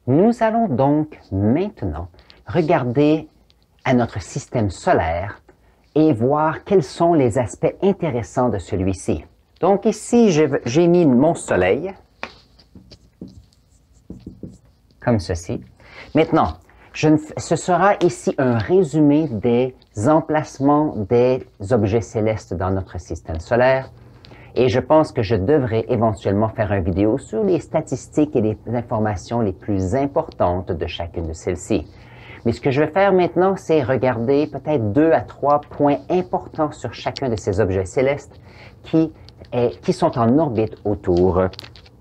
Nous allons donc maintenant regarder à notre système solaire et voir quels sont les aspects intéressants de celui-ci. Donc ici, j'ai mis mon soleil, comme ceci. Maintenant, ce sera ici un résumé des emplacements des objets célestes dans notre système solaire. Et je pense que je devrais éventuellement faire une vidéo sur les statistiques et les informations les plus importantes de chacune de celles-ci. Mais ce que je vais faire maintenant, c'est regarder peut-être 2 à 3 points importants sur chacun de ces objets célestes qui sont en orbite autour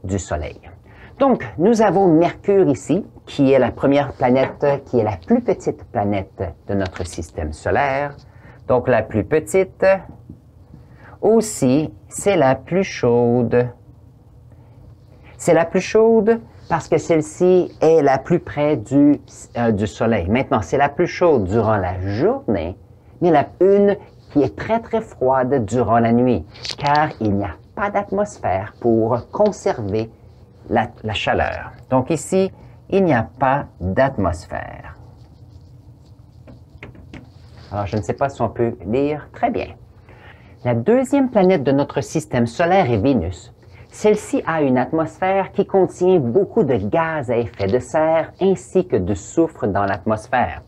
du Soleil. Donc, nous avons Mercure ici, qui est la première planète, qui est la plus petite planète de notre système solaire. Donc, la plus petite. Aussi, c'est la plus chaude. C'est la plus chaude parce que celle-ci est la plus près du Soleil. Maintenant, c'est la plus chaude durant la journée, mais une qui est très, très froide durant la nuit, car il n'y a pas d'atmosphère pour conserver la chaleur. Donc ici, il n'y a pas d'atmosphère. Alors, je ne sais pas si on peut lire. Très bien. La deuxième planète de notre système solaire est Vénus. Celle-ci a une atmosphère qui contient beaucoup de gaz à effet de serre ainsi que de soufre dans l'atmosphère.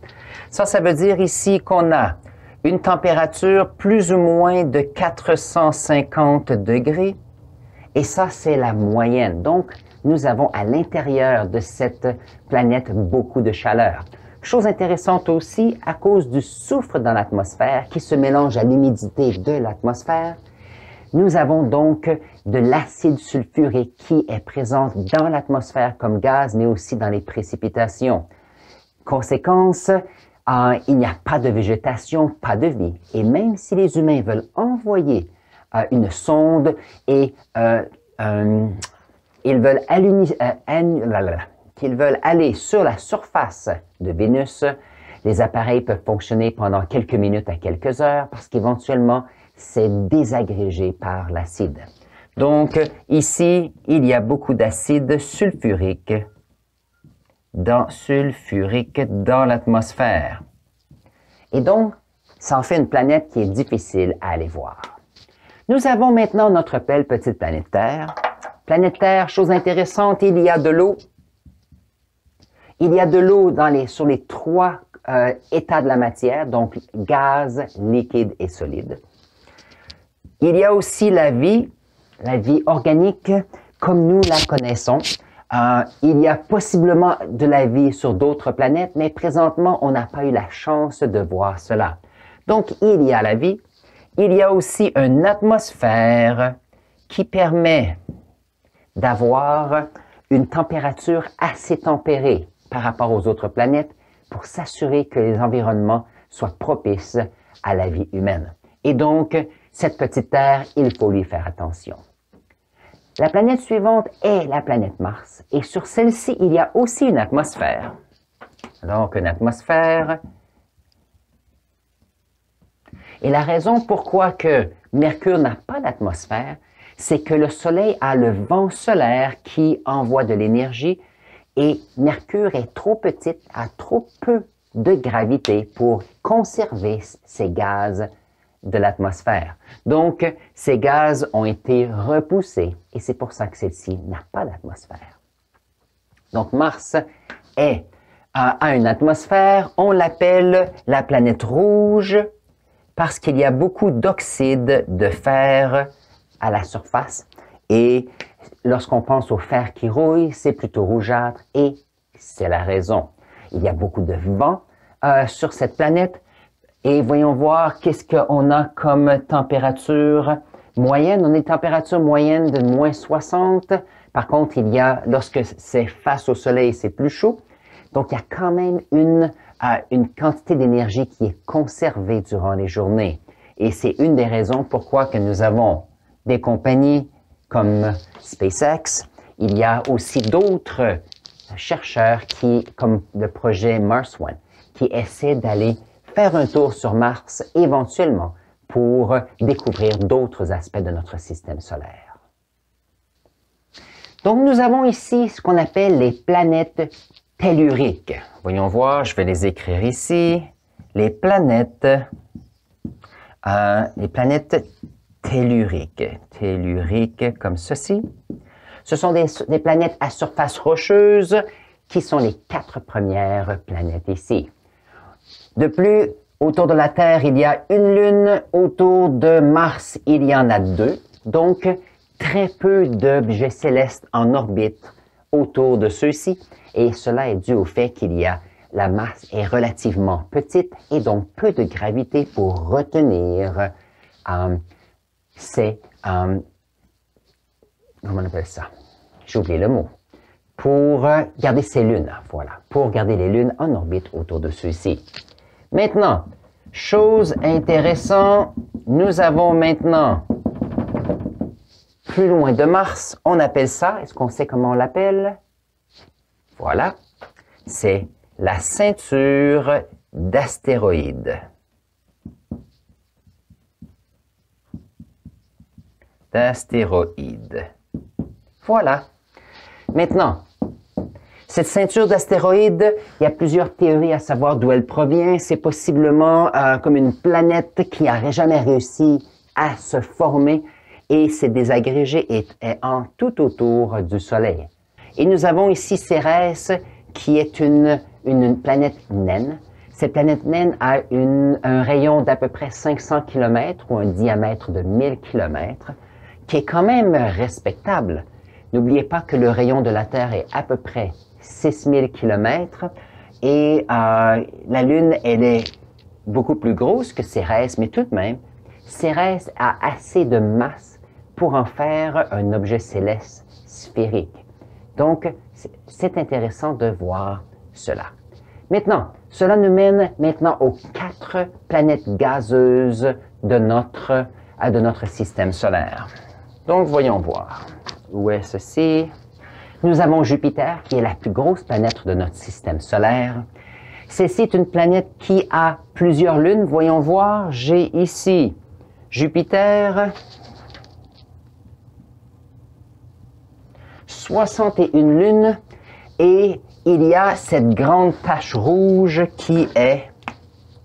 Ça veut dire ici qu'on a une température plus ou moins de 450 degrés et ça, c'est la moyenne. Donc, nous avons à l'intérieur de cette planète beaucoup de chaleur. Chose intéressante aussi, à cause du soufre dans l'atmosphère qui se mélange à l'humidité de l'atmosphère, nous avons donc de l'acide sulfurique qui est présent dans l'atmosphère comme gaz, mais aussi dans les précipitations. Conséquence, il n'y a pas de végétation, pas de vie. Et même si les humains veulent envoyer une sonde et ils veulent aller sur la surface de Vénus, les appareils peuvent fonctionner pendant quelques minutes à quelques heures parce qu'éventuellement, c'est désagrégé par l'acide. Donc, ici, il y a beaucoup d'acide sulfurique dans l'atmosphère. Et donc, ça en fait une planète qui est difficile à aller voir. Nous avons maintenant notre belle petite planète Terre. Planète Terre, chose intéressante, il y a de l'eau. Il y a de l'eau sur les trois états de la matière, donc gaz, liquide et solide. Il y a aussi la vie organique comme nous la connaissons. Il y a possiblement de la vie sur d'autres planètes, mais présentement, on n'a pas eu la chance de voir cela. Donc, il y a la vie. Il y a aussi une atmosphère qui permet d'avoir une température assez tempérée par rapport aux autres planètes pour s'assurer que les environnements soient propices à la vie humaine. Et donc, cette petite Terre, il faut lui faire attention. La planète suivante est la planète Mars. Et sur celle-ci, il y a aussi une atmosphère. Donc, une atmosphère. Et la raison pourquoi que Mercure n'a pas d'atmosphère, c'est que le Soleil a le vent solaire qui envoie de l'énergie et Mercure est trop petite, a trop peu de gravité pour conserver ces gaz de l'atmosphère. Donc, ces gaz ont été repoussés et c'est pour ça que celle-ci n'a pas d'atmosphère. Donc, Mars a une atmosphère. On l'appelle la planète rouge parce qu'il y a beaucoup d'oxyde de fer à la surface et lorsqu'on pense au fer qui rouille, c'est plutôt rougeâtre et c'est la raison. Il y a beaucoup de vent sur cette planète. Et voyons voir qu'est-ce qu'on a comme température moyenne. On a une température moyenne de moins 60. Par contre, lorsque c'est face au soleil, c'est plus chaud. Donc, il y a quand même une quantité d'énergie qui est conservée durant les journées. Et c'est une des raisons pourquoi que nous avons des compagnies comme SpaceX. Il y a aussi d'autres chercheurs comme le projet Mars One, qui essaient d'aller faire un tour sur Mars éventuellement pour découvrir d'autres aspects de notre système solaire. Donc, nous avons ici ce qu'on appelle les planètes telluriques. Voyons voir, je vais les écrire ici. Les planètes telluriques. Telluriques comme ceci. Ce sont des planètes à surface rocheuse qui sont les 4 premières planètes ici. De plus, autour de la Terre, il y a une lune. Autour de Mars, il y en a 2. Donc, très peu d'objets célestes en orbite autour de ceux-ci. Et cela est dû au fait qu'il y a la masse est relativement petite et donc peu de gravité pour retenir comment on appelle ça? J'ai oublié le mot. Pour garder ces lunes, voilà, pour garder les lunes en orbite autour de ceux-ci. Maintenant, chose intéressante, nous avons maintenant, plus loin de Mars, on appelle ça, est-ce qu'on sait comment on l'appelle? Voilà, c'est la ceinture d'astéroïdes. Voilà. Maintenant, cette ceinture d'astéroïdes, il y a plusieurs théories à savoir d'où elle provient. C'est possiblement comme une planète qui n'aurait jamais réussi à se former et s'est désagrégée et est en tout autour du Soleil. Et nous avons ici Cérès, qui est une planète naine. Cette planète naine a un rayon d'à peu près 500 km ou un diamètre de 1000 km, qui est quand même respectable. N'oubliez pas que le rayon de la Terre est à peu près 6000 km et la Lune, elle est beaucoup plus grosse que Cérès, mais tout de même, Cérès a assez de masse pour en faire un objet céleste sphérique. Donc, c'est intéressant de voir cela. Maintenant, cela nous mène maintenant aux 4 planètes gazeuses de notre système solaire. Donc, voyons voir. Où est ceci? Nous avons Jupiter, qui est la plus grosse planète de notre système solaire. Ceci est une planète qui a plusieurs lunes. Voyons voir, j'ai ici Jupiter, 61 lunes, et il y a cette grande tache rouge qui est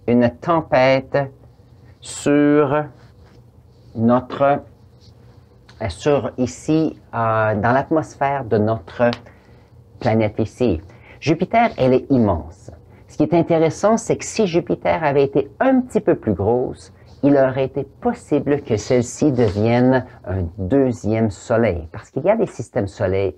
une tempête sur ici, dans l'atmosphère de notre planète ici. Jupiter, elle est immense. Ce qui est intéressant, c'est que si Jupiter avait été un petit peu plus grosse, il aurait été possible que celle-ci devienne un deuxième soleil, parce qu'il y a des systèmes solaires,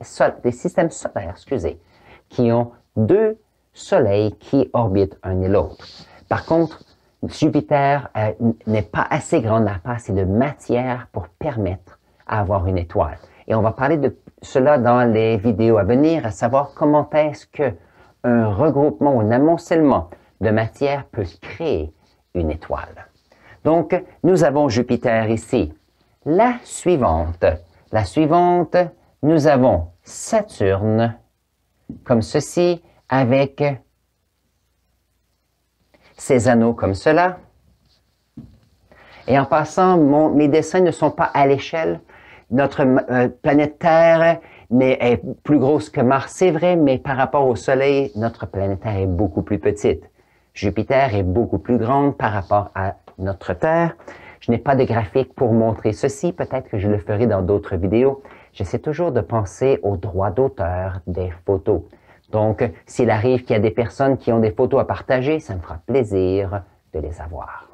qui ont 2 soleils qui orbitent un et l'autre. Par contre, Jupiter n'est pas assez grand, n'a pas assez de matière pour permettre à avoir une étoile. Et on va parler de cela dans les vidéos à venir, à savoir comment est-ce qu'un regroupement ou un amoncellement de matière peut créer une étoile. Donc, nous avons Jupiter ici. La suivante, nous avons Saturne, comme ceci, avec ses anneaux comme cela. Et en passant, mes dessins ne sont pas à l'échelle. Notre planète Terre est plus grosse que Mars, c'est vrai, mais par rapport au Soleil, notre planète Terre est beaucoup plus petite. Jupiter est beaucoup plus grande par rapport à notre Terre. Je n'ai pas de graphique pour montrer ceci. Peut-être que je le ferai dans d'autres vidéos. J'essaie toujours de penser aux droits d'auteur des photos. Donc, s'il arrive qu'il y a des personnes qui ont des photos à partager, ça me fera plaisir de les avoir.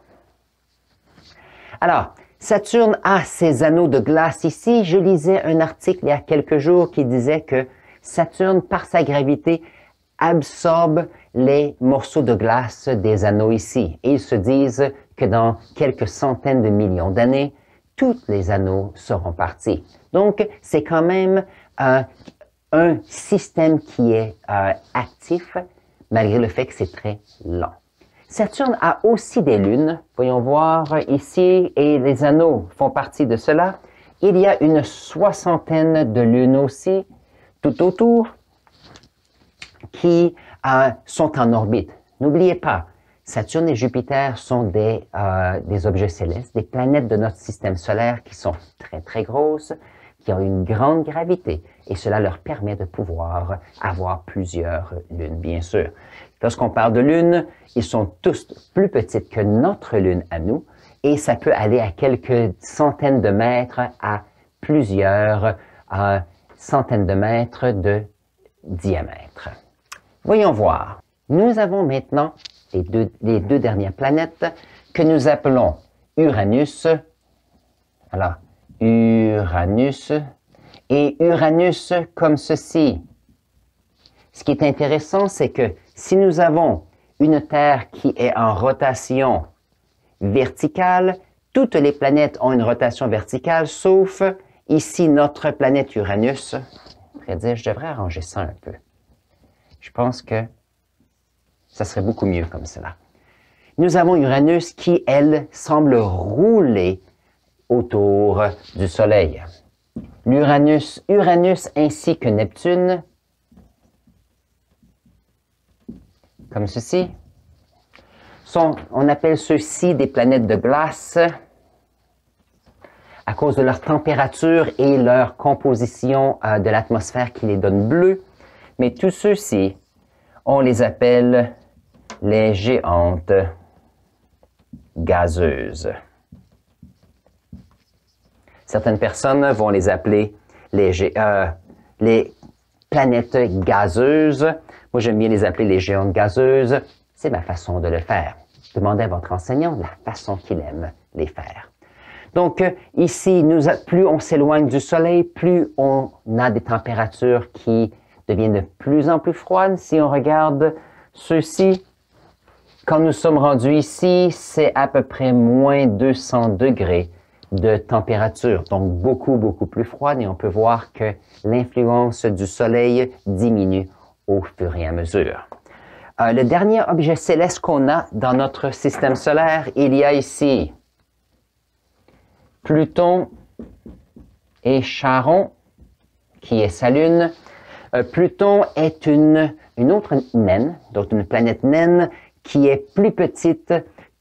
Alors, Saturne a ses anneaux de glace ici. Je lisais un article il y a quelques jours qui disait que Saturne, par sa gravité, absorbe les morceaux de glace des anneaux ici. Et ils se disent que dans quelques centaines de millions d'années, tous les anneaux seront partis. Donc, c'est quand même un système qui est actif, malgré le fait que c'est très lent. Saturne a aussi des lunes. Voyons voir ici, et les anneaux font partie de cela. Il y a une 60aine de lunes aussi, tout autour, qui sont en orbite. N'oubliez pas, Saturne et Jupiter sont des objets célestes, des planètes de notre système solaire qui sont très, très grosses, qui ont une grande gravité et cela leur permet de pouvoir avoir plusieurs lunes, bien sûr. Lorsqu'on parle de lunes, ils sont tous plus petites que notre lune à nous et ça peut aller à quelques centaines de mètres à plusieurs centaines de mètres de diamètre. Voyons voir. Nous avons maintenant les deux dernières planètes que nous appelons Uranus. Alors, Uranus et Uranus comme ceci. Ce qui est intéressant, c'est que si nous avons une Terre qui est en rotation verticale, toutes les planètes ont une rotation verticale, sauf ici notre planète Uranus. Je devrais arranger ça un peu. Je pense que ça serait beaucoup mieux comme cela. Nous avons Uranus qui, elle, semble rouler autour du Soleil. Uranus ainsi que Neptune, comme ceci, on appelle ceux-ci des planètes de glace à cause de leur température et leur composition de l'atmosphère qui les donne bleus. Mais tous ceux-ci, on les appelle les géantes gazeuses. Certaines personnes vont les appeler les planètes gazeuses. Moi, j'aime bien les appeler les géantes gazeuses. C'est ma façon de le faire. Demandez à votre enseignant la façon qu'il aime les faire. Donc, ici, plus on s'éloigne du Soleil, plus on a des températures qui deviennent de plus en plus froides. Si on regarde ceux-ci, quand nous sommes rendus ici, c'est à peu près moins 200 degrés de température, donc beaucoup, beaucoup plus froide. Et on peut voir que l'influence du Soleil diminue au fur et à mesure. Le dernier objet céleste qu'on a dans notre système solaire, il y a ici Pluton et Charon, qui est sa lune. Pluton est une autre naine, donc une planète naine qui est plus petite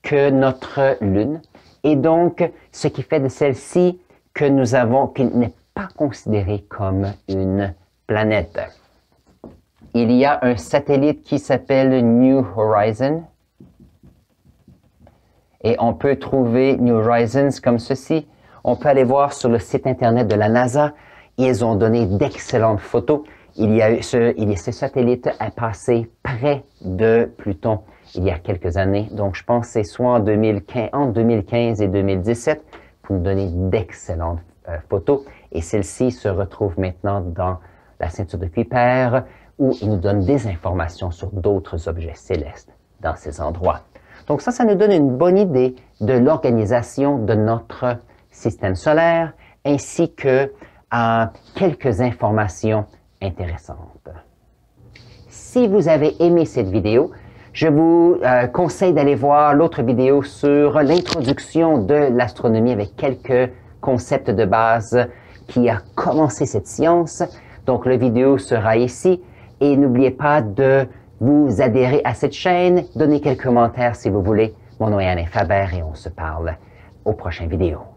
que notre lune. Et donc, ce qui fait de celle-ci que nous avons, qui n'est pas considérée comme une planète. Il y a un satellite qui s'appelle New Horizons. Et on peut trouver New Horizons comme ceci. On peut aller voir sur le site Internet de la NASA. Ils ont donné d'excellentes photos. Ce satellite a passé près de Pluton il y a quelques années. Donc, je pense que c'est soit entre 2015 et 2017 pour nous donner d'excellentes photos. Et celle-ci se retrouve maintenant dans la ceinture de Kuiper où il nous donne des informations sur d'autres objets célestes dans ces endroits. Donc ça nous donne une bonne idée de l'organisation de notre système solaire ainsi que quelques informations intéressantes. Si vous avez aimé cette vidéo, je vous conseille d'aller voir l'autre vidéo sur l'introduction de l'astronomie avec quelques concepts de base qui a commencé cette science. Donc, la vidéo sera ici. Et n'oubliez pas de vous adhérer à cette chaîne, donner quelques commentaires si vous voulez. Mon nom est Alain Faber et on se parle aux prochaines vidéos.